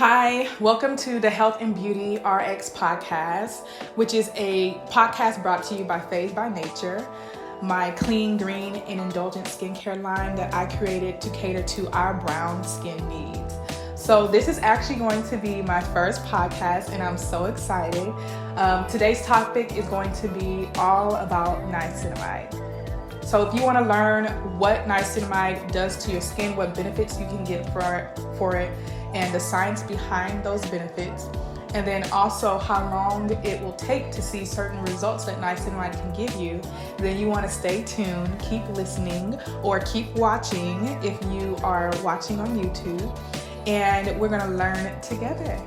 Hi, welcome to the Health and Beauty RX podcast, which is a podcast brought to you by Fazed by Nature, my clean, green, and indulgent skincare line that I created to cater to our brown skin needs. So this is actually going to be my first podcast, and I'm so excited. Today's topic is going to be all about niacinamide. So if you want to learn what niacinamide does to your skin, what benefits you can get for it, and the science behind those benefits, and then also how long it will take to see certain results that niacinamide can give you, then you want to stay tuned, keep listening, or keep watching if you are watching on YouTube, and we're going to learn together.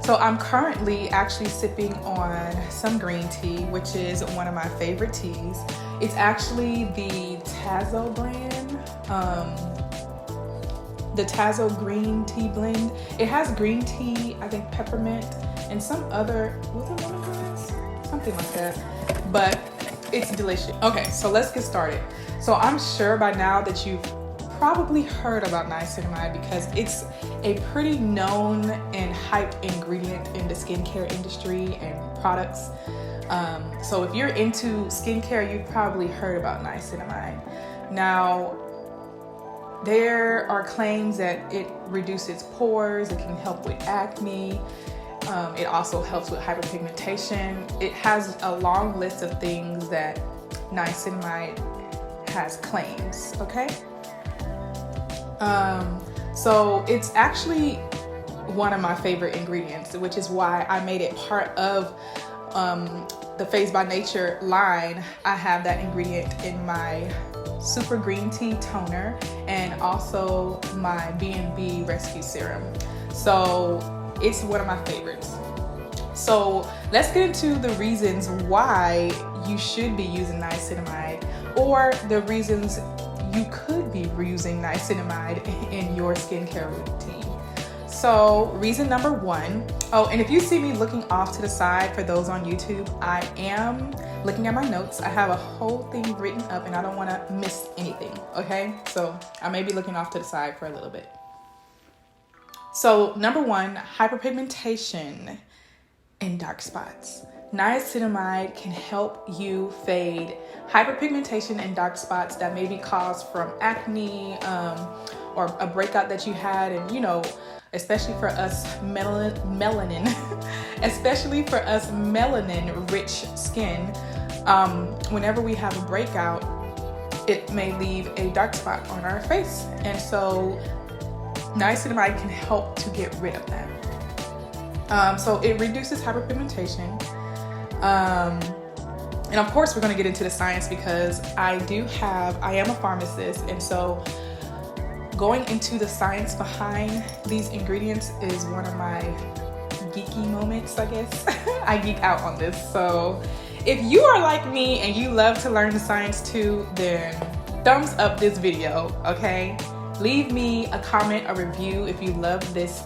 So I'm currently actually sipping on some green tea, which is one of my favorite teas. It's actually the Tazo brand, the Tazo green tea blend. It has green tea, I think peppermint, and some other, was it lemongrass? Something like that, but it's delicious. Okay, so let's get started. So I'm sure by now that you've probably heard about niacinamide because it's a pretty known and hyped ingredient in the skincare industry and products. So if you're into skincare, you've probably heard about niacinamide. Now, there are claims that it reduces pores, it can help with acne, it also helps with hyperpigmentation. It has a long list of things that niacinamide has claims, okay? So it's actually one of my favorite ingredients, which is why I made it part of the Fazed by Nature line. I have that ingredient in my super green tea toner and also my B&B rescue serum. So it's one of my favorites. So let's get into the reasons why you should be using niacinamide, or the reasons you could be using niacinamide in your skincare routine. So reason number one, and if you see me looking off to the side, for those on YouTube, I am looking at my notes. I have a whole thing written up and I don't want to miss anything, okay? So I may be looking off to the side for a little bit. So number one, hyperpigmentation and dark spots. Niacinamide can help you fade hyperpigmentation and dark spots that may be caused from acne or a breakout that you had, and especially for us melanin, especially for us melanin-rich skin, whenever we have a breakout, it may leave a dark spot on our face, and so niacinamide can help to get rid of that. So it reduces hyperpigmentation. And of course we're going to get into the science because I am a pharmacist, and so going into the science behind these ingredients is one of my geeky moments, I guess. I geek out on this. So if you are like me and you love to learn the science too, then thumbs up this video, okay? Leave me a comment, a review if you love this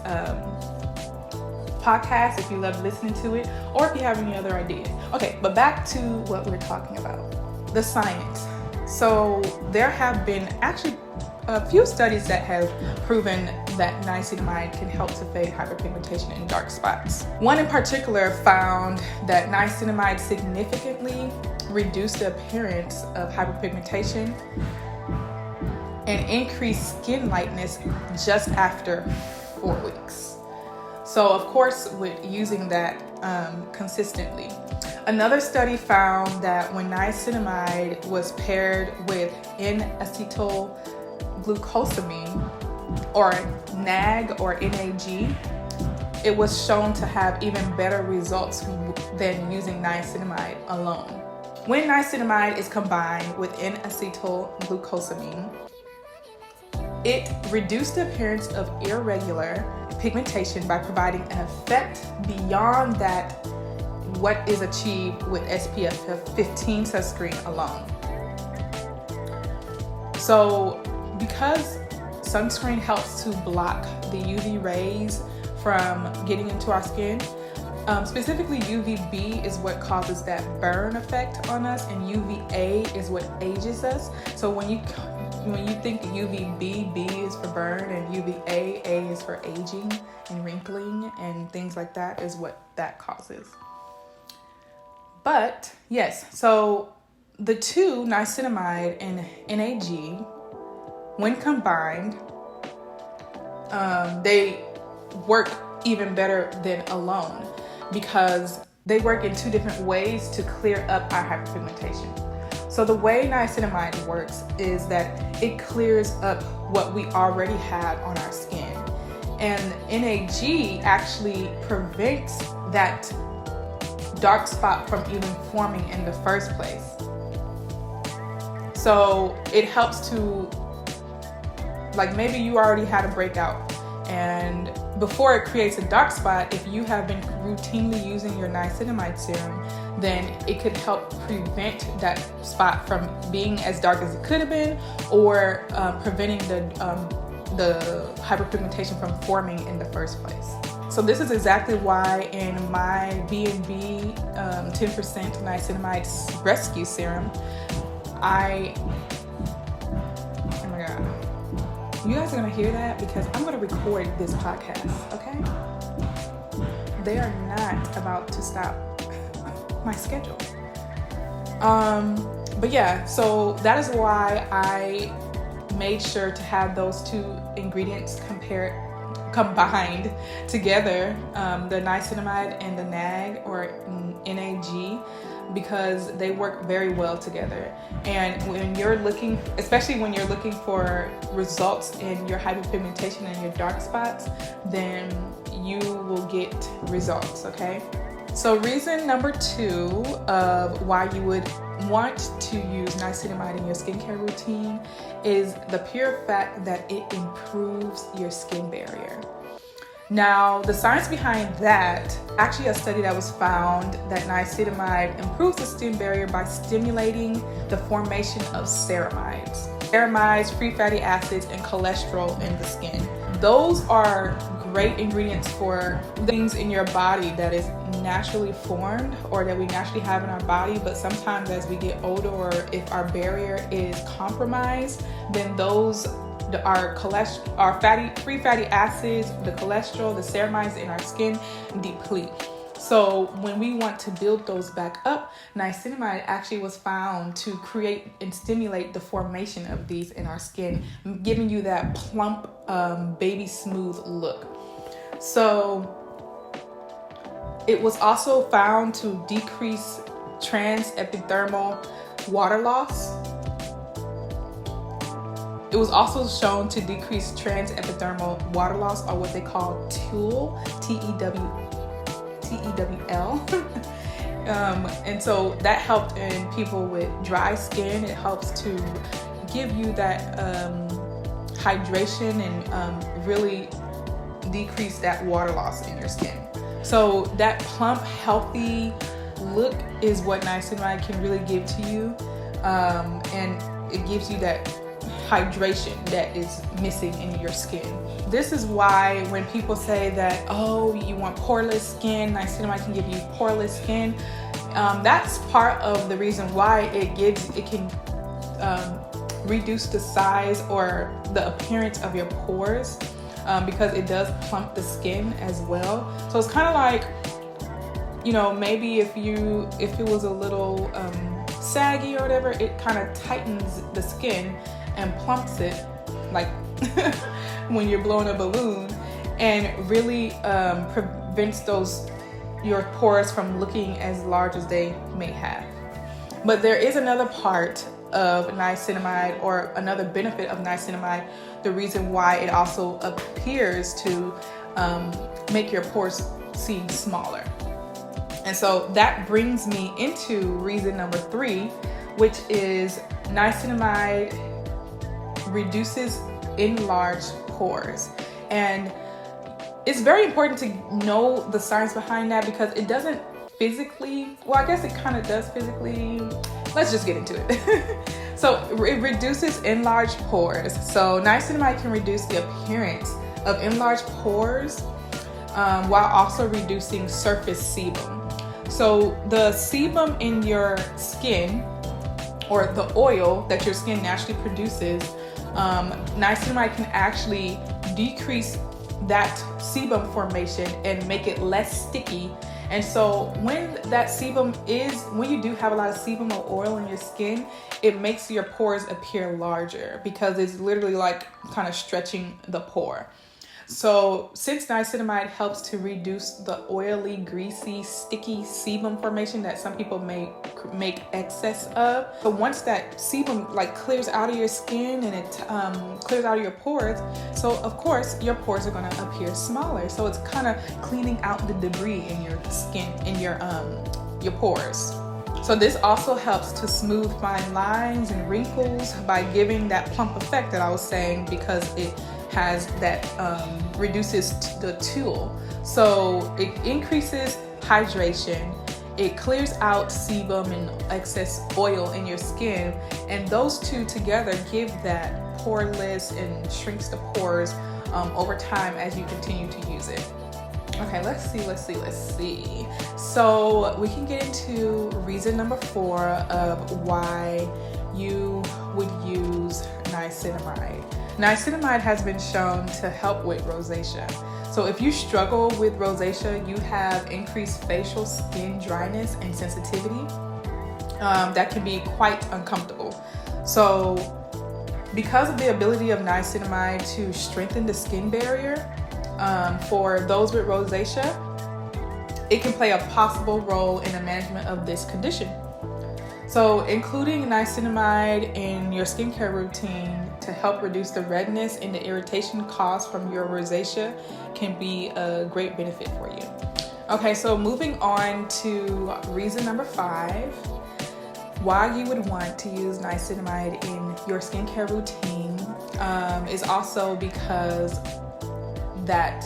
podcast, if you love listening to it, or if you have any other ideas. Okay, but back to what we're talking about, the science. So there have been actually a few studies that have proven that niacinamide can help to fade hyperpigmentation and dark spots. One in particular found that niacinamide significantly reduced the appearance of hyperpigmentation and increased skin lightness just after 4 weeks. So of course, with using that consistently. Another study found that when niacinamide was paired with N-acetyl glucosamine, or NAG or NAG, it was shown to have even better results than using niacinamide alone. When niacinamide is combined with N-acetyl glucosamine, it reduced the appearance of irregular pigmentation by providing an effect beyond that what is achieved with SPF 15 sunscreen alone. So because sunscreen helps to block the UV rays from getting into our skin, specifically UVB is what causes that burn effect on us, and UVA is what ages us. So when you when you think UVB, B is for burn, and UVA, A is for aging and wrinkling and things like that, is what that causes. But yes, so the two, niacinamide and NAG, when combined, they work even better than alone because they work in two different ways to clear up our hyperpigmentation. So the way niacinamide works is that it clears up what we already have on our skin. And NAG actually prevents that dark spot from even forming in the first place. So it helps to, like, maybe you already had a breakout, and before it creates a dark spot, if you have been routinely using your niacinamide serum, then it could help prevent that spot from being as dark as it could have been, or preventing the hyperpigmentation from forming in the first place. So this is exactly why in my B&B 10% niacinamide rescue serum, oh my God, you guys are gonna hear that because I'm gonna record this podcast, okay? They are not about to stop my schedule. But yeah, so that is why I made sure to have those two ingredients combined together, the niacinamide and the NAG or NAG, because they work very well together. And when you're looking, especially when you're looking for results in your hyperpigmentation and your dark spots, then you will get results, okay? So reason number 2 of why you would want to use niacinamide in your skincare routine is the pure fact that it improves your skin barrier. Now, the science behind that, actually a study that was found that niacinamide improves the skin barrier by stimulating the formation of ceramides. Ceramides, free fatty acids, and cholesterol in the skin. Those are great ingredients for things in your body that is naturally formed or that we naturally have in our body, but sometimes as we get older or if our barrier is compromised, then those our free fatty acids, the cholesterol, the ceramides in our skin deplete. So when we want to build those back up, niacinamide actually was found to create and stimulate the formation of these in our skin, giving you that plump, baby smooth look. So it was also found to decrease transepidermal water loss. It was also shown to decrease transepidermal water loss, or what they call TEWL, T-E-W-L. And so that helped in people with dry skin. It helps to give you that hydration and really decrease that water loss in your skin. So that plump, healthy look is what niacinamide can really give to you. And it gives you that hydration that is missing in your skin. This is why when people say that, oh, you want poreless skin, niacinamide can give you poreless skin, that's part of the reason why it can reduce the size or the appearance of your pores, because it does plump the skin as well. So it's kind of like, maybe if it was a little saggy or whatever, it kind of tightens the skin and plumps it, like when you're blowing a balloon, and really prevents your pores from looking as large as they may have. But there is another part of niacinamide, or another benefit of niacinamide, the reason why it also appears to make your pores seem smaller. And so that brings me into reason number 3, which is niacinamide reduces enlarged pores. And it's very important to know the science behind that, because it doesn't physically, well, I guess it kind of does physically. Let's just get into it. So it reduces enlarged pores. So niacinamide can reduce the appearance of enlarged pores while also reducing surface sebum. So the sebum in your skin, or the oil that your skin naturally produces, Niacinamide can actually decrease that sebum formation and make it less sticky. And so when you do have a lot of sebum or oil in your skin, it makes your pores appear larger because it's literally like kind of stretching the pore. So since niacinamide helps to reduce the oily, greasy, sticky sebum formation that some people may make excess of, but once that sebum like clears out of your skin and it clears out of your pores, so of course your pores are going to appear smaller. So it's kind of cleaning out the debris in your skin, in your pores. So this also helps to smooth fine lines and wrinkles by giving that plump effect that I was saying, because it has that reduces the tulle. So it increases hydration, it clears out sebum and excess oil in your skin, and those two together give that poreless and shrinks the pores over time as you continue to use it. Okay, let's see. So we can get into reason number 4 of why you would use niacinamide. Niacinamide has been shown to help with rosacea. So if you struggle with rosacea, you have increased facial skin dryness and sensitivity, that can be quite uncomfortable. So because of the ability of niacinamide to strengthen the skin barrier, for those with rosacea, it can play a possible role in the management of this condition. So including niacinamide in your skincare routine to help reduce the redness and the irritation caused from your rosacea can be a great benefit for you. Okay, so moving on to reason number 5, why you would want to use niacinamide in your skincare routine is also because that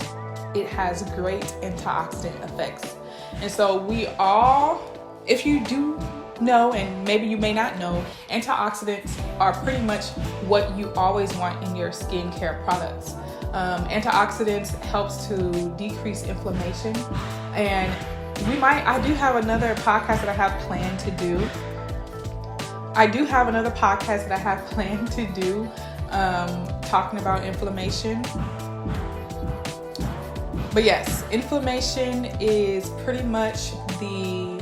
it has great antioxidant effects. And so we all, if you do know, and maybe you may not know, antioxidants are pretty much what you always want in your skincare products. Antioxidants helps to decrease inflammation, and I do have another podcast that I have planned to do. Talking about inflammation. But yes, inflammation is pretty much the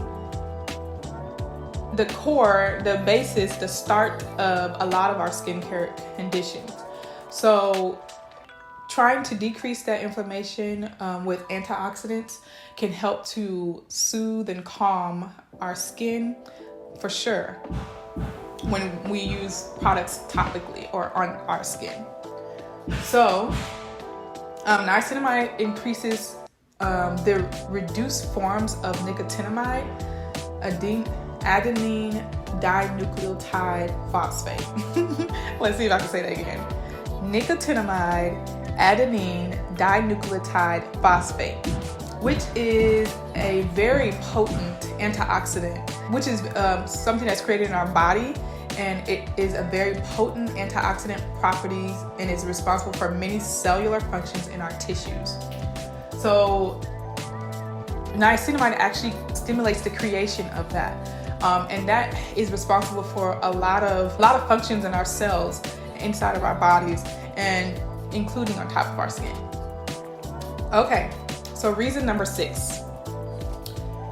core, the basis, the start of a lot of our skincare conditions. So trying to decrease that inflammation with antioxidants can help to soothe and calm our skin for sure when we use products topically or on our skin. So niacinamide increases the reduced forms of nicotinamide, adenine dinucleotide phosphate. Let's see if I can say that again. Nicotinamide adenine dinucleotide phosphate, which is a very potent antioxidant, which is something that's created in our body, and it is a very potent antioxidant properties and is responsible for many cellular functions in our tissues. So niacinamide actually stimulates the creation of that. And that is responsible for a lot of functions in our cells inside of our bodies, and including on top of our skin. Okay, so reason number 6.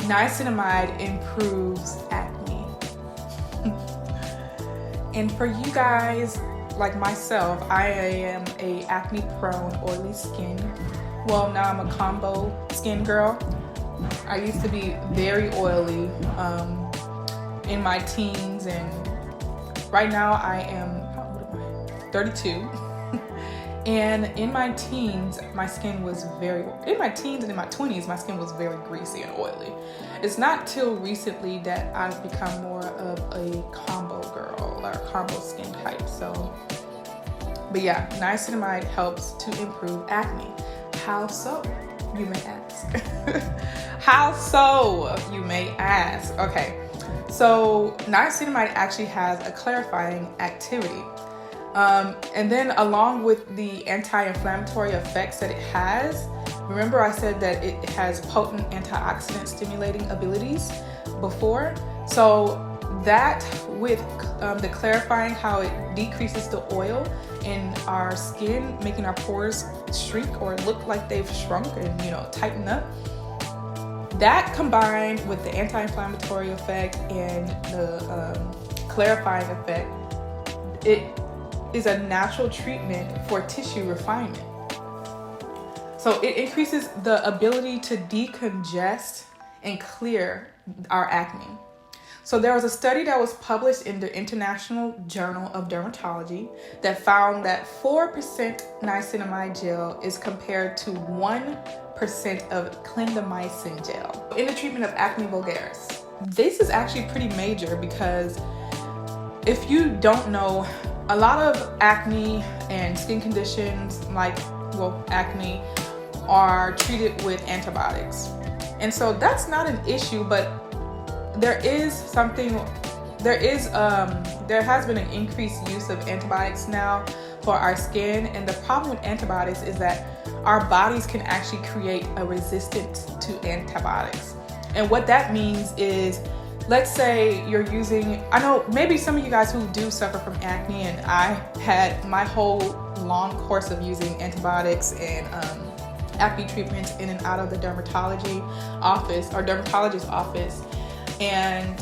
Niacinamide improves acne. And for you guys like myself, I am a acne prone, oily skin. Well, now I'm a combo skin girl. I used to be very oily in my teens, and right now I am, how old am I? 32. And in my teens, my skin was in my teens and in my 20s, my skin was very greasy and oily. It's not till recently that I've become more of a combo girl or combo skin type. But yeah, niacinamide helps to improve acne. How so, you may ask? How so, you may ask? Okay, so niacinamide actually has a clarifying activity. And then along with the anti-inflammatory effects that it has, remember I said that it has potent antioxidant stimulating abilities before? So that with the clarifying how it decreases the oil in our skin, making our pores shrink or look like they've shrunk and, you know, tighten up. That combined with the anti-inflammatory effect and the clarifying effect, it is a natural treatment for tissue refinement. So it increases the ability to decongest and clear our acne. So there was a study that was published in the International Journal of Dermatology that found that 4% niacinamide gel is compared to 1% of clindamycin gel in the treatment of acne vulgaris. This is actually pretty major because if you don't know, a lot of acne and skin conditions like, acne are treated with antibiotics. And so that's not an issue, but there has been an increased use of antibiotics now for our skin. And the problem with antibiotics is that our bodies can actually create a resistance to antibiotics. And what that means is, let's say you're using, I know maybe some of you guys who do suffer from acne, and I had my whole long course of using antibiotics and acne treatments in and out of the dermatology office or dermatologist office. And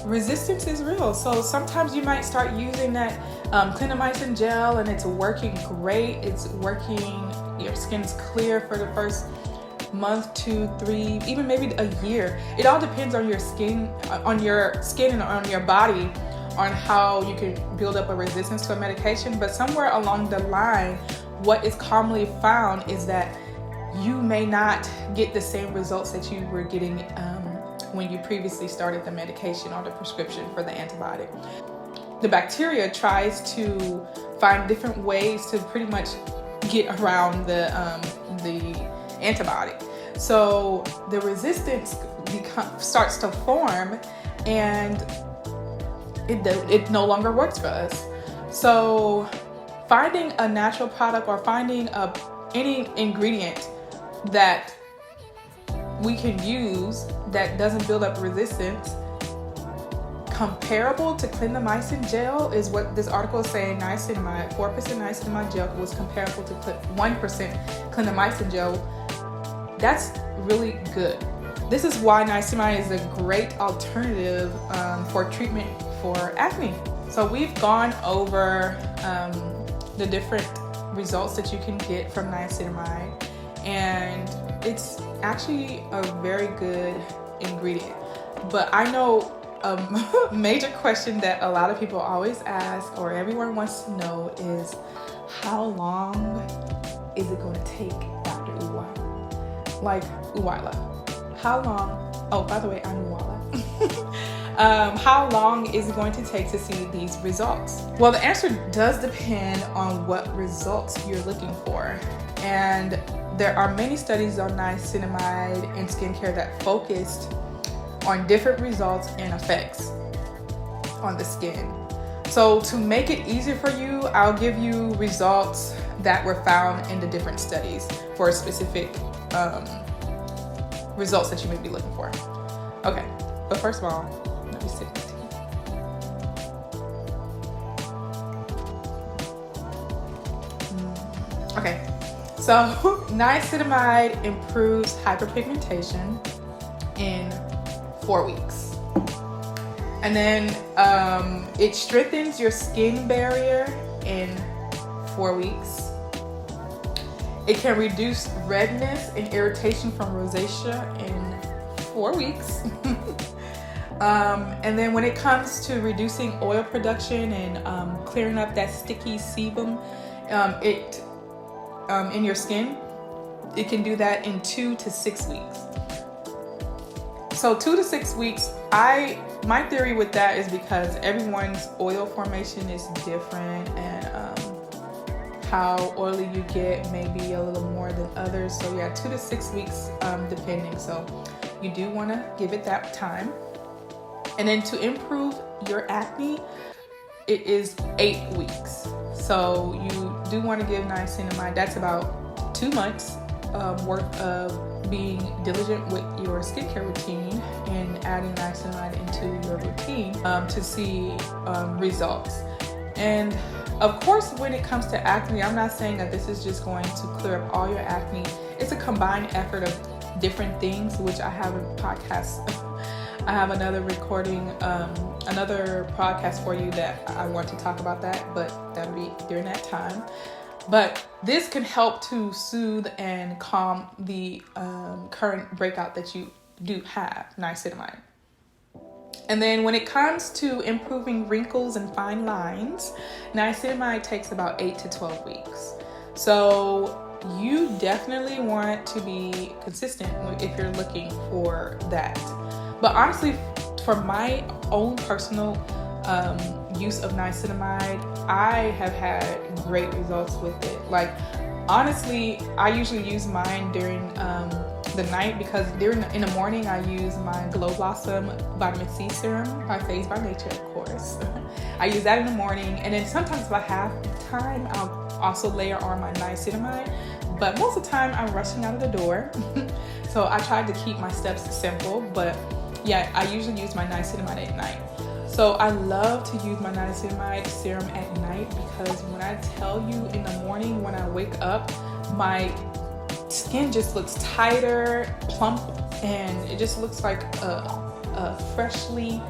resistance is real. So sometimes you might start using that clindamycin gel and it's working great. It's working, your skin's clear for the first month, 2, 3, even maybe a year. It all depends on your skin and on your body on how you can build up a resistance to a medication. But somewhere along the line, what is commonly found is that you may not get the same results that you were getting when you previously started the medication or the prescription for the antibiotic. The bacteria tries to find different ways to pretty much get around the antibiotic. So the resistance starts to form, and it no longer works for us. So finding a natural product or finding any ingredient that we can use that doesn't build up resistance comparable to clindamycin gel is what this article is saying. 4% niacinamide gel was comparable to 1% clindamycin gel. That's really good. This is why niacinamide is a great alternative for treatment for acne. So we've gone over the different results that you can get from niacinamide, and it's actually a very good ingredient. But I know a major question that a lot of people always ask, or everyone wants to know, is how long is it going to take Dr. Uwala? Like Uwala. How long? Oh, by the way, I'm Uwala. How long is it going to take to see these results? Well, the answer does depend on what results you're looking for. And there are many studies on niacinamide and skincare that focused on different results and effects on the skin. So to make it easier for you, I'll give you results that were found in the different studies for specific results that you may be looking for. Okay, but first of all, let me sip this tea. Okay, so niacinamide improves hyperpigmentation in 4 weeks. And then it strengthens your skin barrier in 4 weeks. It can reduce redness and irritation from rosacea in 4 weeks. And then when it comes to reducing oil production and clearing up that sticky sebum in your skin, it can do that in 2 to 6 weeks. So 2 to 6 weeks, my theory with that is because everyone's oil formation is different, and how oily you get may be a little more than others. So yeah, 2 to 6 weeks depending. So you do want to give it that time. And then to improve your acne, it is 8 weeks. So you do want to give niacinamide. That's about 2 months worth of being diligent with your skincare routine and adding niacinamide into your routine to see results. And of course, when it comes to acne, I'm not saying that this is just going to clear up all your acne. It's a combined effort of different things, which I have a podcast. I have another recording, another podcast for you that I want to talk about that, but that'll be during that time. But this can help to soothe and calm the current breakout that you do have, niacinamide. And then when it comes to improving wrinkles and fine lines, niacinamide takes about 8 to 12 weeks. So you definitely want to be consistent if you're looking for that. But honestly, for my own personal use of niacinamide, I have had great results with it. Like, honestly, I usually use mine during the night, because in the morning I use my Glow Blossom Vitamin C Serum by Fazed by Nature, of course. I use that in the morning, and then sometimes if I have time, I'll also layer on my niacinamide. But most of the time I'm rushing out of the door, so I try to keep my steps simple. But yeah, I usually use my niacinamide at night. So I love to use my niacinamide serum at night, because when I tell you, in the morning when I wake up, my skin just looks tighter, plump, and it just looks like a freshly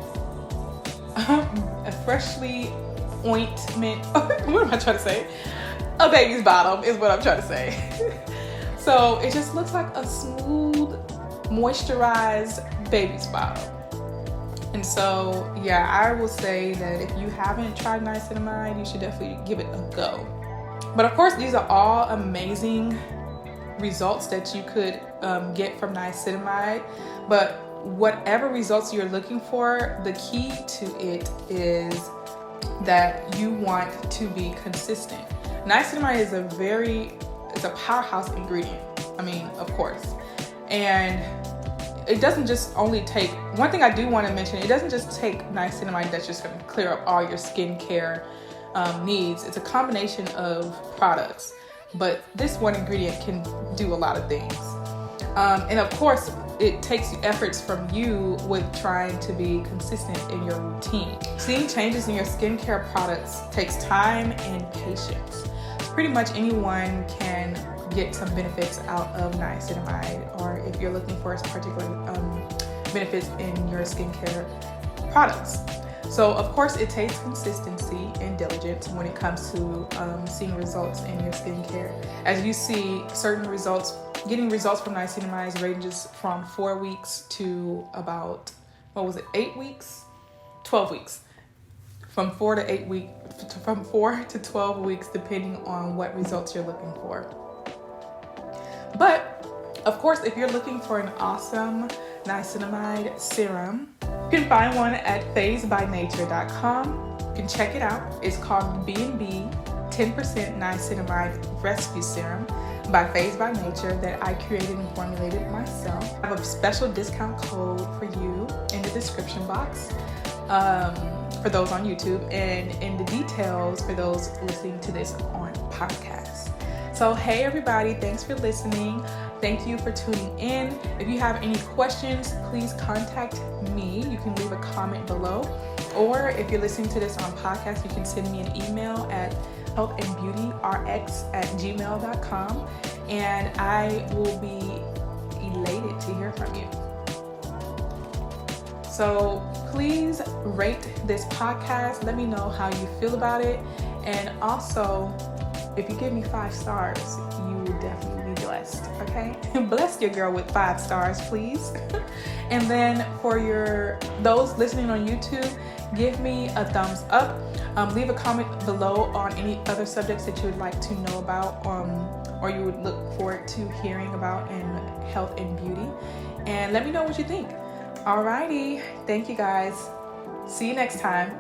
ointment. What am I trying to say? A baby's bottom is what I'm trying to say. So it just looks like a smooth, moisturized baby's bottom. And so, yeah, I will say that if you haven't tried niacinamide, you should definitely give it a go. But of course, these are all amazing results that you could get from niacinamide. But whatever results you're looking for, the key to it is that you want to be consistent. Niacinamide is a powerhouse ingredient. I mean, of course. And it doesn't just only take, one thing I do want to mention, it doesn't just take niacinamide that's just going to clear up all your skincare needs. It's a combination of products, but this one ingredient can do a lot of things. And of course, it takes efforts from you with trying to be consistent in your routine. Seeing changes in your skincare products takes time and patience. Pretty much anyone can get some benefits out of niacinamide, or if you're looking for particular benefits in your skincare products. So of course it takes consistency and diligence when it comes to seeing results in your skincare. As you see, certain results, getting results from niacinamide ranges from 4 weeks to about, 8 weeks? 12 weeks. From 4 to 12 weeks, depending on what results you're looking for. But of course, if you're looking for an awesome niacinamide serum, you can find one at fazedbynature.com. You can check it out. It's called B&B 10% Niacinamide Rescue Serum by Fazed by Nature that I created and formulated myself. I have a special discount code for you in the description box for those on YouTube, and in the details for those listening to this on podcast. So hey everybody, thanks for listening. Thank you for tuning in. If you have any questions, please contact me. You can leave a comment below. Or if you're listening to this on podcast, you can send me an email at healthandbeautyrx@gmail.com, and I will be elated to hear from you. So please rate this podcast. Let me know how you feel about it. And also, if you give me 5 stars, you will definitely be blessed, okay? Bless your girl with 5 stars, please. And then for those listening on YouTube, give me a thumbs up. Leave a comment below on any other subjects that you would like to know about, or you would look forward to hearing about in health and beauty. And let me know what you think. Alrighty, thank you guys. See you next time.